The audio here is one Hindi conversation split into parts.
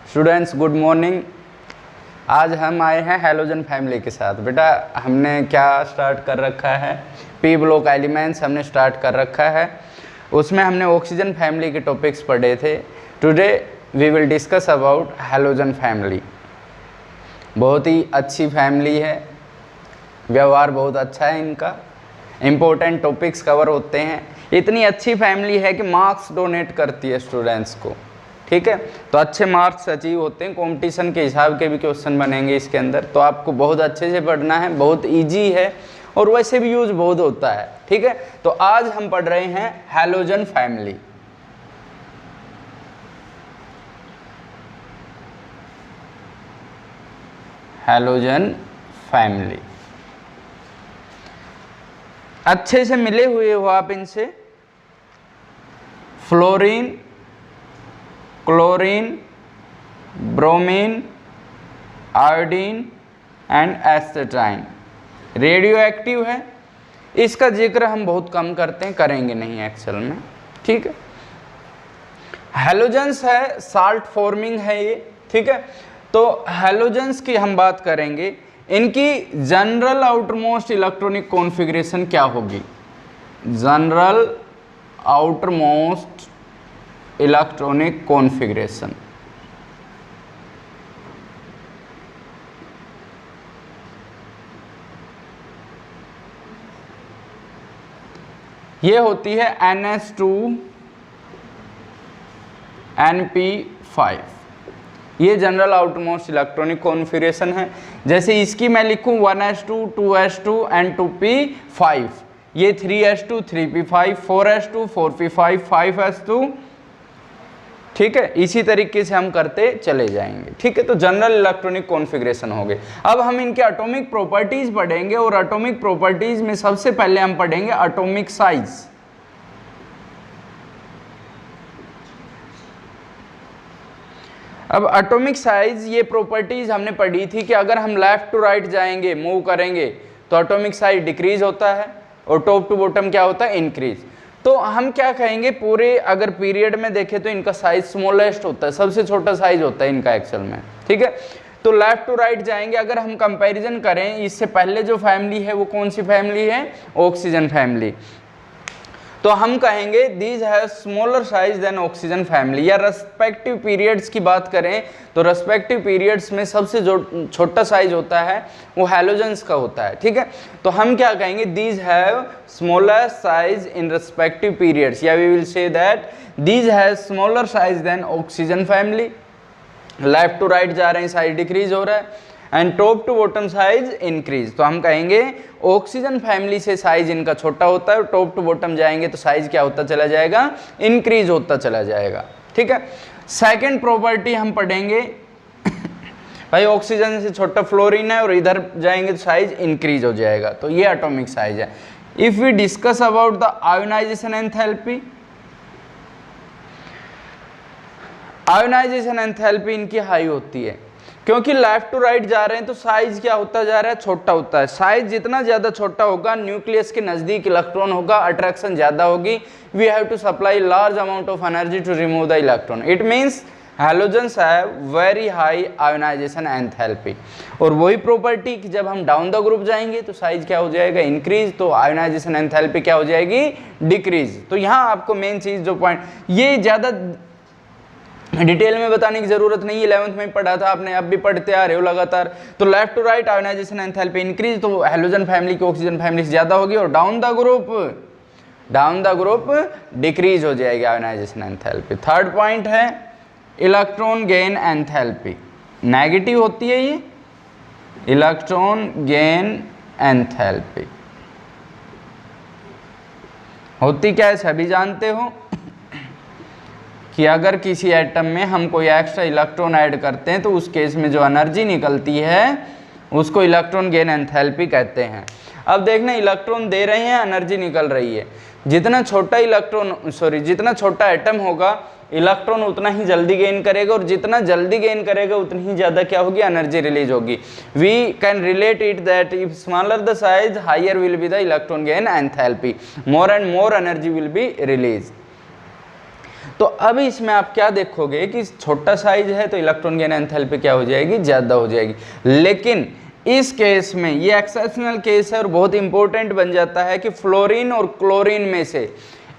Students good morning. आज हम आए हैं हैलोजन फैमिली के साथ। बेटा हमने क्या स्टार्ट कर रखा है, पी ब्लॉक एलिमेंट्स हमने स्टार्ट कर रखा है। उसमें हमने ऑक्सीजन फैमिली के टॉपिक्स पढ़े थे। Today we will discuss about halogen family. बहुत ही अच्छी फैमिली है, व्यवहार बहुत अच्छा है इनका, इम्पोर्टेंट टॉपिक्स कवर होते हैं। इतनी अच्छी फैमिली है कि मार्क्स डोनेट करती है स्टूडेंट्स को, ठीक है। तो अच्छे मार्क्स अचीव होते हैं, कंपटीशन के हिसाब के भी क्वेश्चन बनेंगे इसके अंदर। तो आपको बहुत अच्छे से पढ़ना है, बहुत इजी है और वैसे भी यूज बहुत होता है, ठीक है। तो आज हम पढ़ रहे हैं हैलोजन फैमिली। हैलोजन फैमिली अच्छे से मिले हुए हो आप इनसे। Fluorine, chlorine, bromine, iodine and astatine radio active है। इसका जिक्र हम बहुत कम करते हैं, करेंगे नहीं एक्चुअल में, ठीक है। हैलोजेंस है, साल्ट फॉर्मिंग है ये, ठीक है। तो हैलोजेंस की हम बात करेंगे, इनकी जनरल आउटरमोस्ट इलेक्ट्रॉनिक कॉन्फ़िगरेशन क्या होगी। जनरल आउटरमोस्ट इलेक्ट्रॉनिक कॉन्फ़िगरेशन ये होती है NH2NP5। ये जनरल आउटरमोस्ट इलेक्ट्रॉनिक कॉन्फ़िगरेशन है। जैसे इसकी मैं लिखूं 1s2 2s2 and 2p5, ये 3s2 3p5 4s2 4p5 5s2, ठीक है। इसी तरीके से हम करते चले जाएंगे, ठीक है। तो जनरल इलेक्ट्रॉनिक कॉन्फ़िगरेशन हो गए। अब हम इनके एटॉमिक प्रॉपर्टीज पढ़ेंगे और एटॉमिक प्रॉपर्टीज में सबसे पहले हम पढ़ेंगे एटॉमिक साइज। अब एटॉमिक साइज ये प्रॉपर्टीज हमने पढ़ी थी कि अगर हम लेफ्ट टू राइट जाएंगे, मूव करेंगे तो एटॉमिक साइज डिक्रीज होता है और टॉप टू बॉटम क्या होता है, इंक्रीज। तो हम क्या कहेंगे, पूरे अगर पीरियड में देखें तो इनका साइज स्मॉलेस्ट होता है, सबसे छोटा साइज होता है इनका एक्चुअल में, ठीक है। तो लेफ्ट टू राइट जाएंगे, अगर हम कंपैरिजन करें इससे पहले जो फैमिली है वो कौन सी फैमिली है, ऑक्सीजन फैमिली। तो हम कहेंगे these have smaller size than oxygen family. या रेस्पेक्टिव पीरियड्स की बात करें तो रेस्पेक्टिव पीरियड्स में सबसे जो छोटा साइज होता है वो हैलोजेंस का होता है, ठीक है। तो हम क्या कहेंगे, these have smaller size in respective periods, या we will say that these have smaller size than oxygen family. Left to right जा रहे हैं, साइज डिक्रीज हो रहा है, and top to bottom size increase. तो हम कहेंगे ऑक्सीजन फैमिली से साइज इनका छोटा होता है, टॉप टू बॉटम जाएंगे तो साइज क्या होता चला जाएगा, इंक्रीज होता चला जाएगा, ठीक है। सेकंड प्रॉपर्टी हम पढ़ेंगे भाई ऑक्सीजन से छोटा फ्लोरीन है और इधर जाएंगे तो साइज इंक्रीज हो जाएगा, तो ये एटॉमिक साइज है। If we discuss about the ionization enthalpy, ionization enthalpy इनकी हाई होती है क्योंकि लेफ्ट टू राइट जा रहे हैं तो साइज क्या होता जा रहा है, छोटा होता है। साइज जितना ज्यादा छोटा होगा, न्यूक्लियस के नजदीक इलेक्ट्रॉन होगा, अट्रैक्शन ज्यादा होगी। We have to supply large amount of energy to remove the electron. It means halogens have very high ionization enthalpy. और वही प्रॉपर्टी कि जब हम डाउन द ग्रुप जाएंगे तो साइज क्या हो जाएगा, इंक्रीज, तो आयोनाइजेशन एंथैल्पी क्या हो जाएगी, डिक्रीज। तो यहाँ आपको मेन चीज जो पॉइंट, ये ज्यादा डिटेल में बताने की जरूरत नहीं है, 11th में पढ़ा था आपने, अब भी पढ़ते आ रहे हो लगातार। तो left to right ionization enthalpy increase, तो हैलोजन फैमिली की ऑक्सीजन फैमिली से ज्यादा होगी, और डाउन द ग्रुप डिक्रीज हो जाएगी आयोनाइजेशन एंथैल्पी। थर्ड पॉइंट है इलेक्ट्रॉन गेन एंथैल्पी, नेगेटिव होती है ये इलेक्ट्रॉन गेन एंथैल्पी। होती क्या है सभी जानते हो कि अगर किसी एटम में हम कोई एक्स्ट्रा इलेक्ट्रॉन ऐड करते हैं तो उस केस में जो एनर्जी निकलती है उसको इलेक्ट्रॉन गेन एंथैल्पी कहते हैं। अब देखना, इलेक्ट्रॉन दे रहे हैं, एनर्जी निकल रही है। जितना छोटा एटम होगा इलेक्ट्रॉन उतना ही जल्दी गेन करेगा, और जितना जल्दी गेन करेगा उतनी ही ज़्यादा क्या होगी, एनर्जी रिलीज होगी। We can relate it that if smaller the size higher will be the electron gain enthalpy, more and more energy will be release. तो अब इसमें आप क्या देखोगे कि छोटा साइज है तो इलेक्ट्रॉन गेन एंथैल्पी क्या हो जाएगी, ज़्यादा हो जाएगी। लेकिन इस केस में ये एक्सेप्शनल केस है और बहुत इंपॉर्टेंट बन जाता है कि फ्लोरीन और क्लोरीन में से,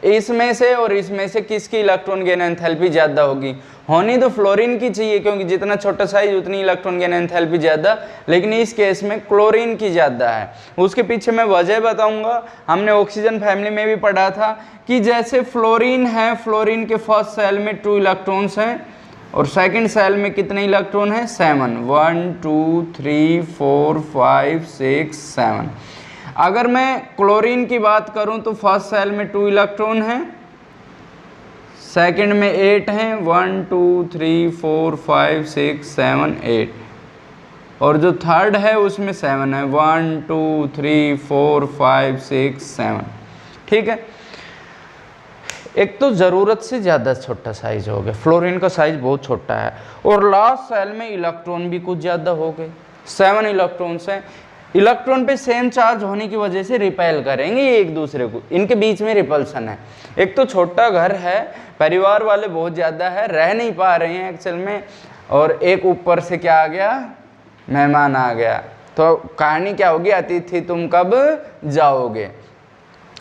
इसमें से और इसमें से किसकी इलेक्ट्रॉन गेन एंथैल्पी ज़्यादा होगी। होनी तो फ्लोरीन की चाहिए क्योंकि जितना छोटा साइज उतनी इलेक्ट्रॉन गेन एंथैल्पी ज़्यादा, लेकिन इस केस में क्लोरीन की ज़्यादा है। उसके पीछे मैं वजह बताऊंगा। हमने ऑक्सीजन फैमिली में भी पढ़ा था कि जैसे फ्लोरीन है, फ्लोरीन के फर्स्ट सेल में 2 इलेक्ट्रॉन्स हैं और सेकंड सेल में कितने इलेक्ट्रॉन हैं, 7, 1 2 3 4 5 6 7। अगर मैं क्लोरीन की बात करूं तो फर्स्ट सेल में 2 इलेक्ट्रॉन हैं, सेकंड में 8 हैं, 1 2 3 4 5 6 7 8, और जो थर्ड है उसमें 7 है, 1 2 3 4 5 6 7। ठीक है, एक तो ज़रूरत से ज़्यादा छोटा साइज हो गया, फ्लोरीन का साइज बहुत छोटा है, और लास्ट सेल में इलेक्ट्रॉन भी कुछ ज़्यादा हो गए, 7 इलेक्ट्रॉन्स हैं। इलेक्ट्रॉन पे सेम चार्ज होने की वजह से रिपेल करेंगे ये एक दूसरे को, इनके बीच में रिपल्सन है। एक तो छोटा घर है, परिवार वाले बहुत ज़्यादा है, रह नहीं पा रहे हैं एक्चुअल में, और एक ऊपर से क्या आ गया, मेहमान आ गया, तो कहानी क्या होगी, अतिथि तुम कब जाओगे।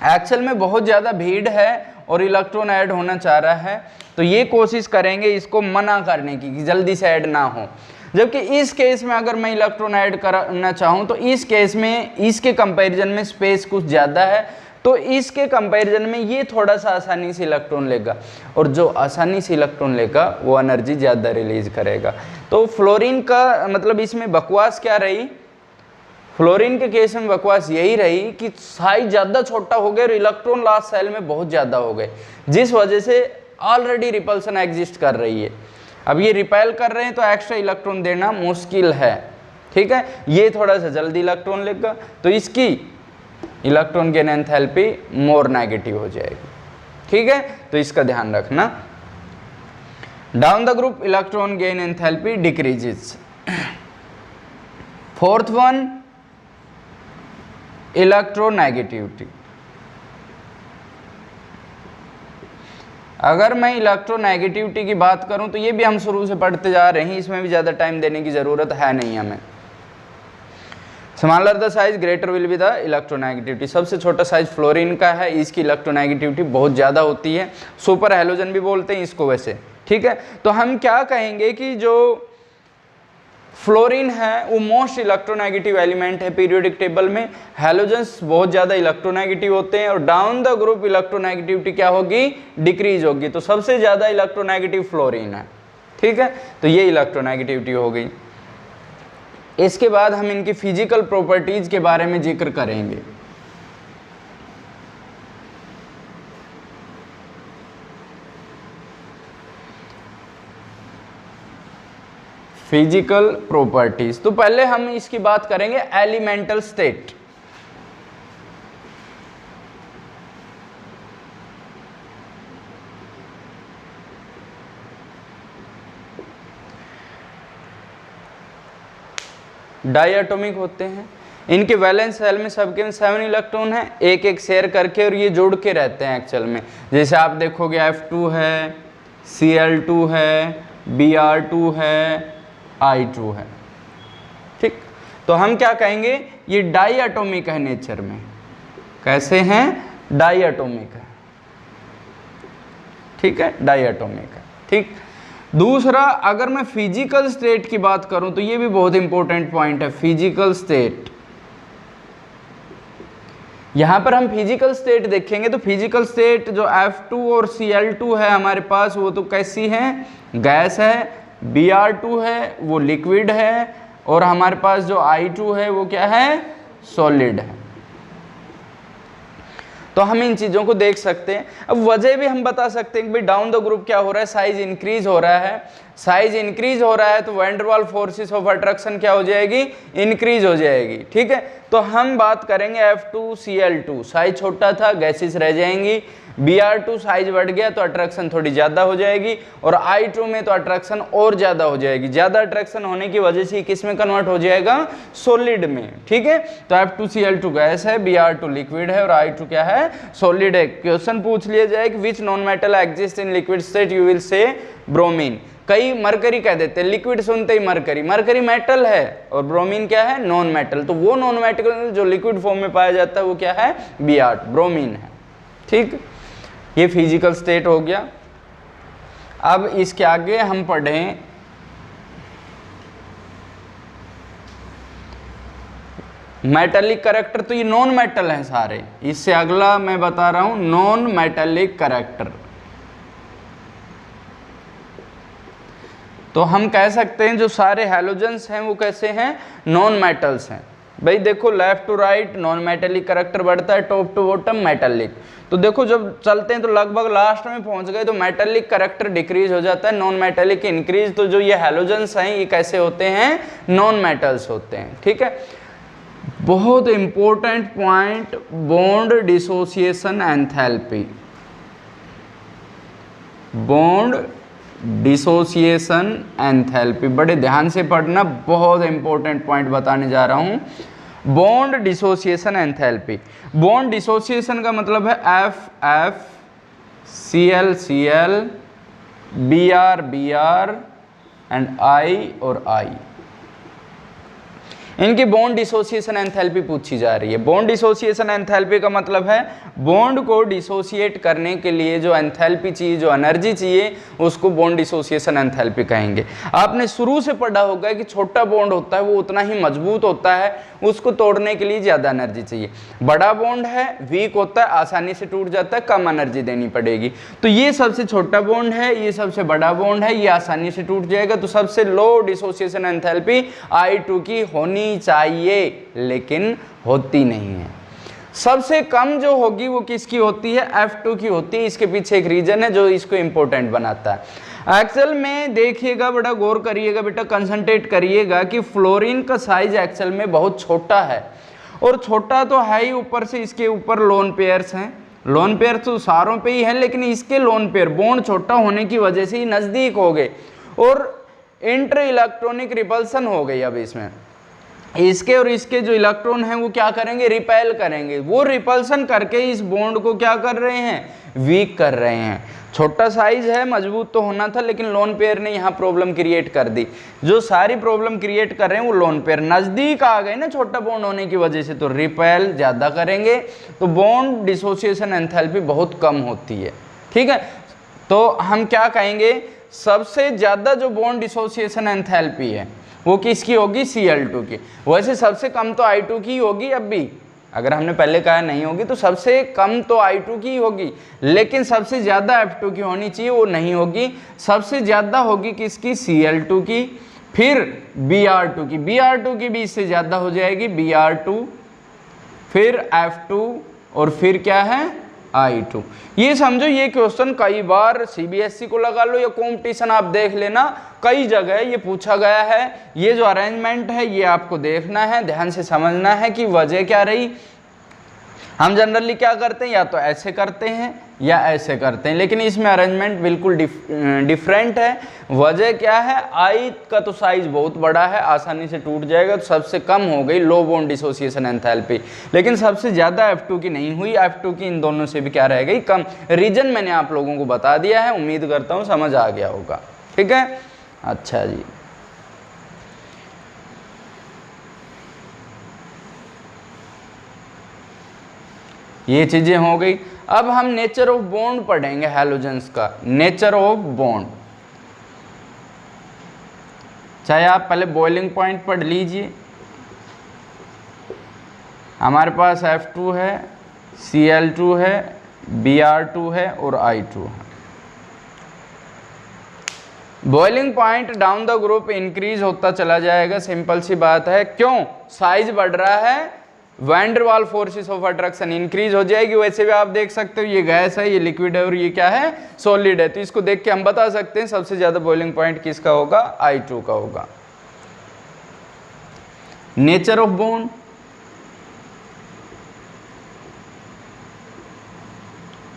एक्चुअल में बहुत ज़्यादा भीड़ है और इलेक्ट्रॉन ऐड होना चाह रहा है, तो ये कोशिश करेंगे इसको मना करने की कि जल्दी से ऐड ना हो। जबकि इस केस में अगर मैं इलेक्ट्रॉन ऐड करना चाहूँ तो इस केस में इसके कंपैरिजन में स्पेस कुछ ज़्यादा है, तो इसके कंपैरिजन में ये थोड़ा सा आसानी से इलेक्ट्रॉन लेगा, और जो आसानी से इलेक्ट्रॉन लेगा वो एनर्जी ज़्यादा रिलीज करेगा। तो फ्लोरीन का मतलब इसमें बकवास क्या रही, फ्लोरीन के केस में बकवास यही रही कि साइज ज़्यादा छोटा हो गया और इलेक्ट्रॉन लास्ट सेल में बहुत ज़्यादा हो गए, जिस वजह से ऑलरेडी रिपल्सन एग्जिस्ट कर रही है। अब ये रिपेल कर रहे हैं तो एक्स्ट्रा इलेक्ट्रॉन देना मुश्किल है। ठीक है, ये थोड़ा सा जल्दी इलेक्ट्रॉन लेगा तो इसकी electron gain enthalpy more negative हो जाएगी। ठीक है, तो इसका ध्यान रखना। Down the group electron gain enthalpy decreases. Fourth one, electronegativity. अगर मैं इलेक्ट्रोनेगेटिविटी की बात करूं तो ये भी हम शुरू से पढ़ते जा रहे हैं, इसमें भी ज़्यादा टाइम देने की ज़रूरत है नहीं हमें। Smaller the size greater will be the electronegativity. सबसे छोटा साइज फ्लोरीन का है, इसकी इलेक्ट्रोनेगेटिविटी बहुत ज़्यादा होती है, सुपर हैलोजन भी बोलते हैं इसको वैसे। ठीक है, तो हम क्या कहेंगे कि जो फ्लोरीन है वो मोस्ट इलेक्ट्रोनेगेटिव एलिमेंट है पीरियोडिक टेबल में, हैलोजन्स बहुत ज़्यादा इलेक्ट्रोनेगेटिव होते हैं, और डाउन द ग्रुप इलेक्ट्रोनेगेटिविटी क्या होगी, डिक्रीज होगी। तो सबसे ज़्यादा इलेक्ट्रोनेगेटिव फ्लोरीन है। ठीक है, तो ये इलेक्ट्रोनेगेटिविटी हो गई। इसके बाद हम इनकी फिजिकल प्रॉपर्टीज़ के बारे में जिक्र करेंगे। फिजिकल प्रॉपर्टीज, तो पहले हम इसकी बात करेंगे एलिमेंटल स्टेट। डायटोमिक होते हैं, इनके वैलेंस सेल में सबके में 7 इलेक्ट्रॉन है, एक एक शेयर करके, और ये जुड़ के रहते हैं एक्चुअल में। जैसे आप देखोगे F2 है, Cl2 है, Br2 है, I2 है। ठीक, तो हम क्या कहेंगे, ये डायटोमिक है नेचर में। कैसे हैं, डायटोमिक है। ठीक है, डायटोमिक है। ठीक, दूसरा अगर मैं फिजिकल स्टेट की बात करूं तो ये भी बहुत इंपॉर्टेंट पॉइंट है, फिजिकल स्टेट। यहां पर हम फिजिकल स्टेट देखेंगे तो फिजिकल स्टेट जो F2 और Cl2 है हमारे पास, वो तो कैसी है, गैस है। Br2 है वो लिक्विड है, और हमारे पास जो I2 है वो क्या है, सॉलिड है। तो हम इन चीज़ों को देख सकते हैं। अब वजह भी हम बता सकते हैं कि भाई डाउन द ग्रुप क्या हो रहा है, साइज इंक्रीज हो रहा है। साइज इंक्रीज हो रहा है तो वैन डर वाल फोर्सेस ऑफ अट्रैक्शन क्या हो जाएगी, इंक्रीज हो जाएगी। ठीक है, तो हम बात करेंगे F2 Cl2, साइज छोटा था, गैसेस रह जाएंगी, Br2 साइज बढ़ गया तो अट्रैक्शन थोड़ी ज़्यादा हो जाएगी, और I2 में तो अट्रैक्शन और ज़्यादा हो जाएगी। ज़्यादा अट्रैक्शन होने की वजह से किस में कन्वर्ट हो जाएगा, सॉलिड में। ठीक है, तो F2Cl2 गैस है, Br2 लिक्विड है और I2 क्या है, सॉलिड है। क्वेश्चन पूछ लिया जाए कि which non metal exist in liquid state, you will say bromine. कई मरकरी कह देते हैं, लिक्विड सुनते ही मरकरी, मरकरी मेटल है और ब्रोमीन क्या है, नॉन मेटल। तो वो नॉन मेटल जो लिक्विड फॉर्म में पाया जाता है वो क्या है, Br2, ब्रोमीन है। ठीक, ये फिजिकल स्टेट हो गया। अब इसके आगे हम पढ़ें मेटेलिक करैक्टर। तो ये नॉन मेटल हैं सारे, इससे अगला मैं बता रहा हूं नॉन मेटेलिक करैक्टर। तो हम कह सकते हैं जो सारे हैलोजेंस हैं वो कैसे हैं, नॉन मेटल्स हैं। भाई देखो left to right non metallic character बढ़ता है, टॉप टू बॉटम मेटेलिक। तो देखो जब चलते हैं तो लगभग लास्ट में पहुंच गए तो मेटेलिक करैक्टर डिक्रीज हो जाता है, नॉन मेटेलिक इंक्रीज। तो जो ये हैलोजेंस हैं ये कैसे होते हैं, नॉन मेटल्स होते हैं। ठीक है, बहुत important point, bond dissociation enthalpy. Bond dissociation enthalpy बड़े ध्यान से पढ़ना, बहुत इंपॉर्टेंट पॉइंट बताने जा रहा हूं। Bond dissociation enthalpy. Bond dissociation का मतलब है F Cl Cl Br Br and I और I। इनकी बॉन्ड डिसोसिएशन एंथैल्पी पूछी जा रही है। बॉन्ड डिसोसिएशन एंथैल्पी का मतलब है बॉन्ड को डिसोसिएट करने के लिए जो एंथैल्पी चाहिए, जो एनर्जी चाहिए, उसको बॉन्ड डिसोसिएशन एंथैल्पी कहेंगे। आपने शुरू से पढ़ा होगा कि छोटा बॉन्ड होता है वो उतना ही मजबूत होता है, उसको तोड़ने के लिए ज़्यादा एनर्जी चाहिए। बड़ा बॉन्ड है वीक होता है, आसानी से टूट जाता है, कम एनर्जी देनी पड़ेगी। तो ये सबसे छोटा बॉन्ड है, ये सबसे बड़ा बॉन्ड है, ये आसानी से टूट जाएगा। तो सबसे लो डिसोसिएशन एंथैल्पी I2 की होनी चाहिए, लेकिन होती नहीं है। सबसे कम जो होगी वो किसकी होती है, F2 की होती है। इसके पीछे एक रीजन है जो इसको इंपॉर्टेंट बनाता है। एक्सेल में देखिएगा, बड़ा गौर करिएगा बेटा, कंसंट्रेट करिएगा कि फ्लोरीन का साइज एक्सेल में बहुत छोटा है, और छोटा तो है ही, ऊपर से इसके ऊपर लोन पेयर्स हैं। लोन पेयर तो सारों पे ही है, लेकिन इसके लोन पेयर बॉन्ड छोटा होने की वजह से ही नजदीक हो गए और इंटर इलेक्ट्रॉनिक रिपल्सन हो गई। अब इसमें इसके और इसके जो इलेक्ट्रॉन हैं वो क्या करेंगे, रिपेल करेंगे। वो रिपल्सन करके इस बॉन्ड को क्या कर रहे हैं, वीक कर रहे हैं। छोटा साइज है, मजबूत तो होना था, लेकिन लोन पेयर ने यहाँ प्रॉब्लम क्रिएट कर दी। जो सारी प्रॉब्लम क्रिएट कर रहे हैं वो लोन पेयर नजदीक आ गए ना छोटा बॉन्ड होने की वजह से, तो रिपेल ज्यादा करेंगे, तो बॉन्ड डिसोसिएशन एंथैल्पी बहुत कम होती है। ठीक है, तो हम क्या कहेंगे, सबसे ज्यादा जो बॉन्ड डिसोसिएशन एंथैल्पी है वो किसकी होगी, Cl2 की। वैसे सबसे कम तो I2 की होगी, अब भी अगर हमने पहले कहा नहीं होगी तो सबसे कम तो I2 की होगी, लेकिन सबसे ज्यादा F2 की होनी चाहिए, वो नहीं होगी। सबसे ज्यादा होगी किसकी, Cl2 की, फिर Br2 की। Br2 की भी इससे ज्यादा हो जाएगी, Br2, फिर F2 और फिर क्या है, I2। ये समझो, ये क्वेश्चन कई बार CBSE को लगा लो या कंपटीशन आप देख लेना, कई जगह ये पूछा गया है। ये जो अरेंजमेंट है ये आपको देखना है, ध्यान से समझना है कि वजह क्या रही। हम जनरली क्या करते हैं, या तो ऐसे करते हैं या ऐसे करते हैं, लेकिन इसमें अरेंजमेंट बिल्कुल डिफरेंट है। वजह क्या है, I का तो साइज बहुत बड़ा है, आसानी से टूट जाएगा, तो सबसे कम हो गई लो बॉन्ड डिसोसिएशन एंथैल्पी, लेकिन सबसे ज़्यादा F2 की नहीं हुई। F2 की इन दोनों से भी क्या रह गई, कम। रीजन मैंने आप लोगों को बता दिया है, उम्मीद करता हूँ समझ आ गया होगा। ठीक है, अच्छा जी। ये चीजें हो गई। अब हम नेचर ऑफ बॉन्ड पढ़ेंगे हैलोजेंस का, नेचर ऑफ बॉन्ड। चाहे आप पहले बॉइलिंग पॉइंट पढ़ लीजिए। हमारे पास F2 है, Cl2 है, Br2 है और I2 है। Boiling point down the group increase होता चला जाएगा, सिंपल सी बात है। क्यों, साइज बढ़ रहा है, वैन डर वाल फोर्सेस ऑफ अट्रैक्शन इंक्रीज हो जाएगी। वैसे भी आप देख सकते हो ये गैस है, ये लिक्विड है और ये क्या है, सॉलिड है। तो इसको देख के हम बता सकते हैं सबसे ज्यादा बॉइलिंग पॉइंट किसका होगा, I2 का होगा। Nature of bond,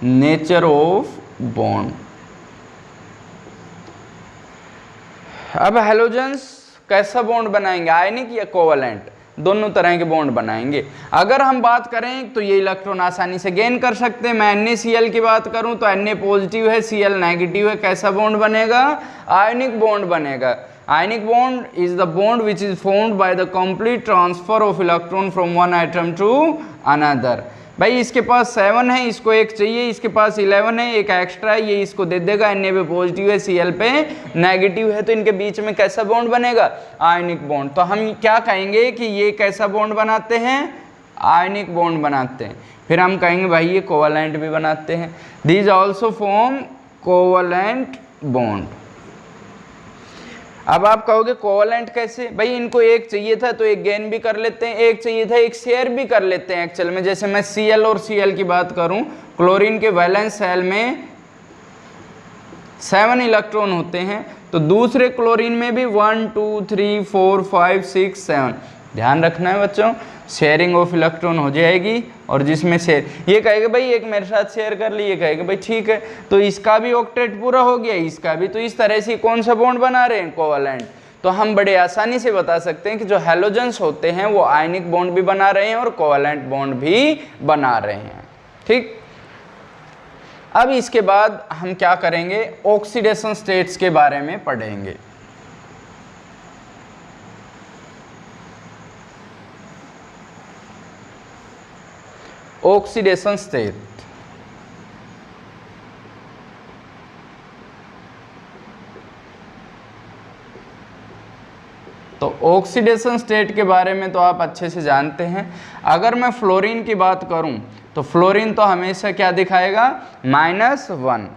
nature of bond. अब हेलोजेंस कैसा बॉन्ड बनाएंगे, आयनिक या कोवलेंट, दोनों तरह के बॉन्ड बनाएंगे। अगर हम बात करें तो ये इलेक्ट्रॉन आसानी से गेन कर सकते हैं। मैं NaCl की बात करूं तो Na पॉजिटिव है, Cl नेगेटिव है, कैसा बॉन्ड बनेगा, आयनिक बॉन्ड बनेगा। Ionic bond is the bond which is formed by the complete transfer of electron from one atom to another. भाई इसके पास 7 है, इसको एक चाहिए, इसके पास 11 है, एक एक्स्ट्रा है, ये इसको दे देगा। Na पे पॉजिटिव है, Cl पे नेगेटिव है, तो इनके बीच में कैसा बॉन्ड बनेगा, आयनिक बॉन्ड। तो हम क्या कहेंगे कि ये कैसा बॉन्ड बनाते हैं, आयनिक बॉन्ड बनाते हैं। फिर हम कहेंगे भाई ये कोवलेंट भी बनाते हैं, these also form covalent bond. अब आप कहोगे कोवलेंट कैसे, भाई इनको एक चाहिए था तो एक गेन भी कर लेते हैं, एक चाहिए था एक शेयर भी कर लेते हैं एक्चुअल में। जैसे मैं Cl और Cl की बात करूं, क्लोरीन के वैलेंस शेल में 7 इलेक्ट्रॉन होते हैं, तो दूसरे क्लोरीन में भी 1 2 3 4 5 6 7। ध्यान रखना है बच्चों, शेयरिंग ऑफ इलेक्ट्रॉन हो जाएगी, और जिसमें शेयर, ये कहेगा भाई एक मेरे साथ शेयर कर ली, ये कहेगा भाई ठीक है, तो इसका भी ऑक्टेट पूरा हो गया, इसका भी, तो इस तरह से कौन सा बॉन्ड बना रहे हैं, कोवलेंट। तो हम बड़े आसानी से बता सकते हैं कि जो हेलोजेंस होते हैं वो आयनिक बॉन्ड भी बना रहे हैं और कोवलेंट बॉन्ड भी बना रहे हैं। ठीक, अब इसके बाद हम क्या करेंगे, ऑक्सीडेशन स्टेट्स के बारे में पढ़ेंगे। ऑक्सीडेशन स्टेट, तो ऑक्सीडेशन स्टेट के बारे में तो आप अच्छे से जानते हैं। अगर मैं फ्लोरीन की बात करूं तो फ्लोरीन तो हमेशा क्या दिखाएगा, -1।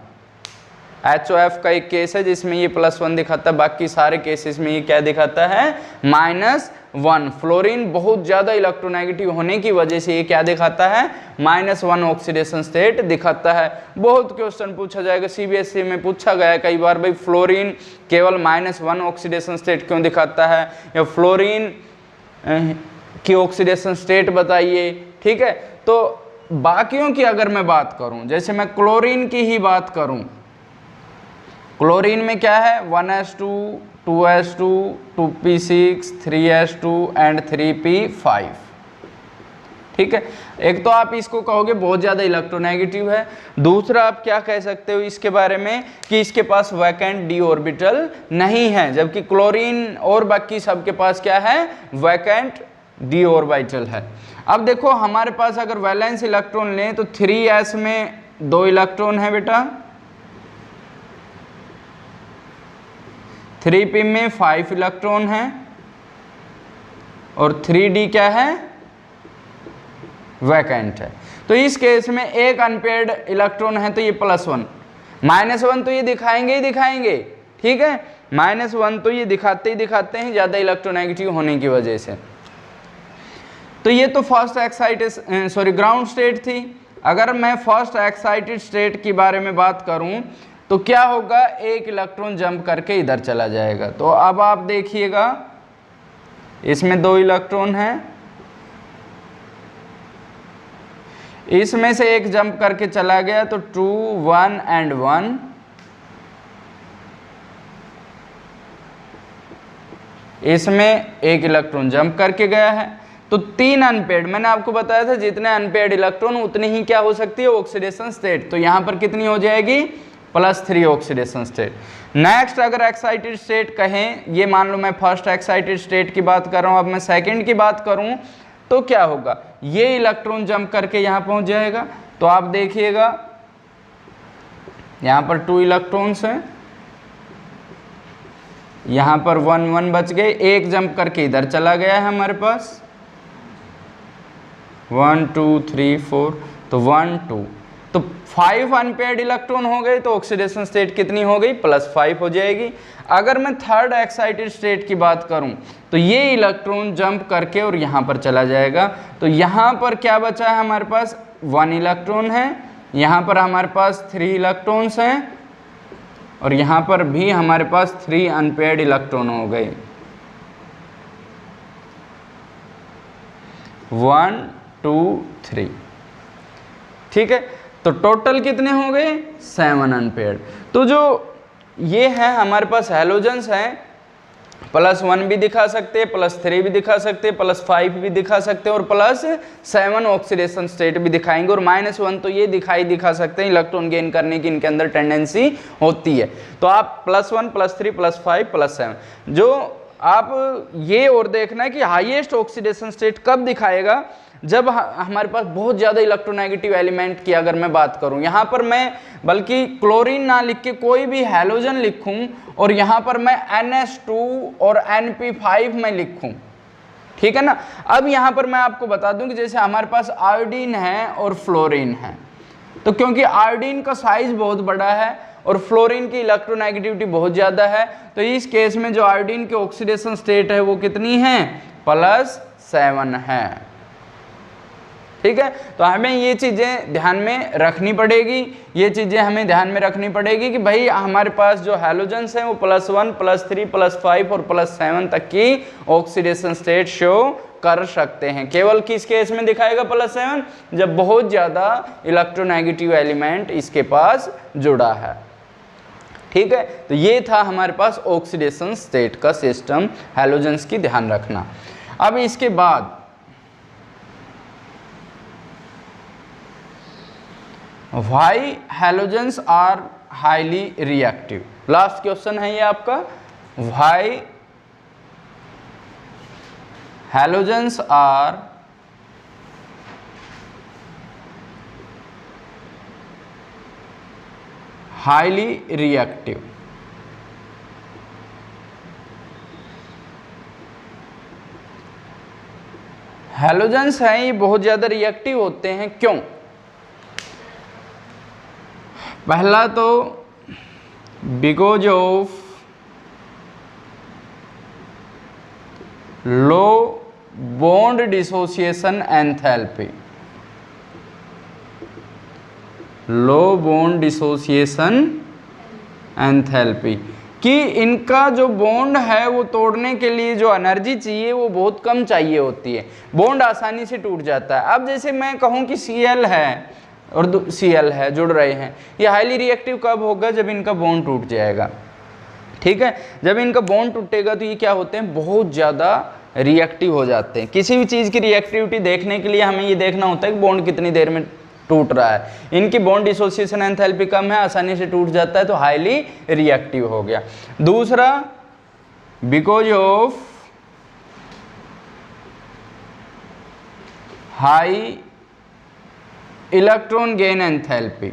HOF का एक केस है जिसमें ये +1 दिखाता है, बाकी सारे केसेस में ये क्या दिखाता है, -1। फ्लोरीन बहुत ज़्यादा इलेक्ट्रोनेगेटिव होने की वजह से ये क्या दिखाता है, -1 ऑक्सीडेशन स्टेट दिखाता है। बहुत क्वेश्चन पूछा जाएगा, CBSE में पूछा गया कई बार, भाई फ्लोरीन केवल -1 ऑक्सीडेशन स्टेट क्यों दिखाता है, या फ्लोरीन की ऑक्सीडेशन स्टेट बताइए। ठीक है, तो बाकियों की अगर मैं बात करूं, जैसे मैं क्लोरीन की ही बात करूं, क्लोरीन में क्या है, 1s2 2s2 2p6 3s2 and 3p5। ठीक है, एक तो आप इसको कहोगे बहुत ज़्यादा इलेक्ट्रोनेगेटिव है, दूसरा आप क्या कह सकते हो इसके बारे में कि इसके पास वैकेंट d ऑर्बिटल नहीं है, जबकि क्लोरीन और बाकी सबके पास क्या है, वैकेंट d ऑर्बिटल है। अब देखो हमारे पास अगर वैलेंस इलेक्ट्रॉन लें तो 3s में 2 इलेक्ट्रॉन है बेटा, 3p में 5 इलेक्ट्रॉन है, और 3d क्या है, वैकेंट है। तो इस केस में एक अनपेयर्ड इलेक्ट्रॉन है तो ये +1, -1 तो ये दिखाएंगे ही दिखाएंगे। ठीक है, -1 तो ये दिखाते ही दिखाते हैं ज़्यादा इलेक्ट्रोनेगेटिव होने की वजह से। तो ये तो फर्स्ट एक्साइटेड ग्राउंड स्टेट थी। अगर मैं फर्स्ट एक्साइटेड स्टेट के बारे में बात करूं तो क्या होगा, एक इलेक्ट्रॉन जंप करके इधर चला जाएगा। तो अब आप देखिएगा इसमें 2 इलेक्ट्रॉन हैं, इसमें से एक जंप करके चला गया तो 2 1 एंड 1, इसमें एक इलेक्ट्रॉन जंप करके गया है, तो 3 अनपेयर्ड। मैंने आपको बताया था जितने अनपेयर्ड इलेक्ट्रॉन उतनी ही क्या हो सकती है, ऑक्सीडेशन स्टेट। तो यहाँ पर कितनी हो जाएगी, +3 ऑक्सीडेशन स्टेट। नेक्स्ट अगर एक्साइटेड स्टेट कहें, ये मान लो मैं फर्स्ट एक्साइटेड स्टेट की बात कर रहा हूँ, अब मैं सेकंड की बात करूँ तो क्या होगा, ये इलेक्ट्रॉन जंप करके यहाँ पहुँच जाएगा। तो आप देखिएगा यहाँ पर 2 इलेक्ट्रॉन्स हैं, यहाँ पर 1 1 बच गए, एक जंप करके इधर चला गया है हमारे पास, 1 2 3 4, तो 1 2, तो 5 अनपेयर्ड इलेक्ट्रॉन हो गए, तो ऑक्सीडेशन स्टेट कितनी हो गई, +5 हो जाएगी। अगर मैं थर्ड एक्साइटेड स्टेट की बात करूं तो ये इलेक्ट्रॉन जंप करके और यहाँ पर चला जाएगा, तो यहाँ पर क्या बचा है हमारे पास, 1 इलेक्ट्रॉन है, यहाँ पर हमारे पास 3 इलेक्ट्रॉन्स हैं, और यहाँ पर भी हमारे पास 3 अनपेयर्ड इलेक्ट्रॉन हो गए, 1 2 3। ठीक है, तो टोटल कितने हो गए 7 अनपेयर्ड। तो जो ये है हमारे पास हैलोजेंस हैं, +1 भी दिखा सकते हैं, +3 भी दिखा सकते हैं, +5 भी दिखा सकते हैं और +7 ऑक्सीडेशन स्टेट भी दिखाएंगे, और -1 तो ये दिखा सकते हैं इलेक्ट्रॉन गेन करने की इनके अंदर टेंडेंसी होती है। तो आप +1 +3 +5 +7 जो आप ये और देखना है कि हाईएस्ट ऑक्सीडेशन स्टेट कब दिखाएगा, जब हमारे पास बहुत ज़्यादा इलेक्ट्रोनेगेटिव एलिमेंट की अगर मैं बात करूं, यहाँ पर मैं बल्कि क्लोरीन ना लिख के कोई भी हैलोजन लिखूं और यहाँ पर मैं NH2 और NP5 में लिखूं, ठीक है ना। अब यहाँ पर मैं आपको बता दूं कि जैसे हमारे पास आयोडीन है और फ्लोरीन है, तो क्योंकि आयोडीन का साइज बहुत बड़ा है और फ्लोरीन की इलेक्ट्रोनेगेटिविटी बहुत ज़्यादा है, तो इस केस में जो आयोडीन की ऑक्सीडेशन स्टेट है वो कितनी है +7 है, ठीक है। तो हमें ये चीज़ें ध्यान में रखनी पड़ेगी, ये चीज़ें हमें ध्यान में रखनी पड़ेगी कि भाई हमारे पास जो हैलोजेंस हैं वो +1 +3 +5 और +7 तक की ऑक्सीडेशन स्टेट शो कर सकते हैं। केवल किस केस में दिखाएगा +7, जब बहुत ज़्यादा इलेक्ट्रोनेगेटिव एलिमेंट इसके पास जुड़ा है, ठीक है। तो ये था हमारे पास ऑक्सीडेशन स्टेट का सिस्टम, हैलोजेंस की ध्यान रखना। अब इसके बाद Why halogens are highly reactive, last question है ये आपका। Why halogens are highly reactive? Halogens हैं ये बहुत ज़्यादा रिएक्टिव होते हैं, क्यों? पहला तो because of low bond dissociation enthalpy, low bond dissociation enthalpy कि इनका जो बॉन्ड है वो तोड़ने के लिए जो एनर्जी चाहिए वो बहुत कम चाहिए होती है, बॉन्ड आसानी से टूट जाता है। अब जैसे मैं कहूँ कि Cl है और Cl है, जुड़ रहे हैं, ये हाईली रिएक्टिव कब होगा, जब इनका बॉन्ड टूट जाएगा, ठीक है। जब इनका बॉन्ड टूटेगा तो ये क्या होते हैं, बहुत ज़्यादा रिएक्टिव हो जाते हैं। किसी भी चीज़ की रिएक्टिविटी देखने के लिए हमें ये देखना होता है कि बॉन्ड कितनी देर में टूट रहा है। इनकी बॉन्ड डिसोसिएशन एंथैल्पी कम है, आसानी से टूट जाता है, तो हाईली रिएक्टिव हो गया। दूसरा because of high electron gain enthalpy,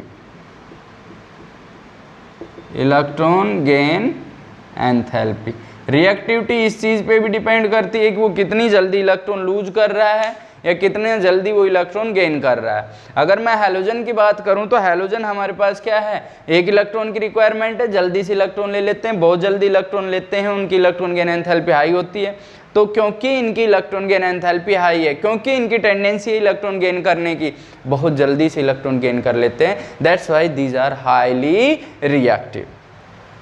electron gain enthalpy reactivity इस चीज़ पे भी डिपेंड करती है कि वो कितनी जल्दी इलेक्ट्रॉन लूज कर रहा है या कितने जल्दी वो इलेक्ट्रॉन गेन कर रहा है। अगर मैं हैलोजन की बात करूं तो हैलोजन हमारे पास क्या है, एक इलेक्ट्रॉन की रिक्वायरमेंट है, जल्दी से इलेक्ट्रॉन ले लेते हैं, बहुत जल्दी इलेक्ट्रॉन लेते हैं, उनकी इलेक्ट्रॉन गेन एंथैल्पी हाई होती है। तो क्योंकि इनकी इलेक्ट्रॉन गेन एंथैल्पी हाई है, क्योंकि इनकी टेंडेंसी है इलेक्ट्रॉन गेन करने की, बहुत जल्दी से इलेक्ट्रॉन गेन कर लेते हैं, that's why these are highly reactive,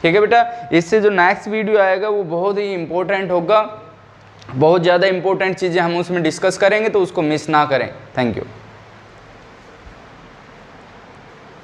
ठीक है बेटा। इससे जो नेक्स्ट वीडियो आएगा वो बहुत ही इंपॉर्टेंट होगा, बहुत ज़्यादा इंपॉर्टेंट चीज़ें हम उसमें डिस्कस करेंगे, तो उसको मिस ना करें। Thank you.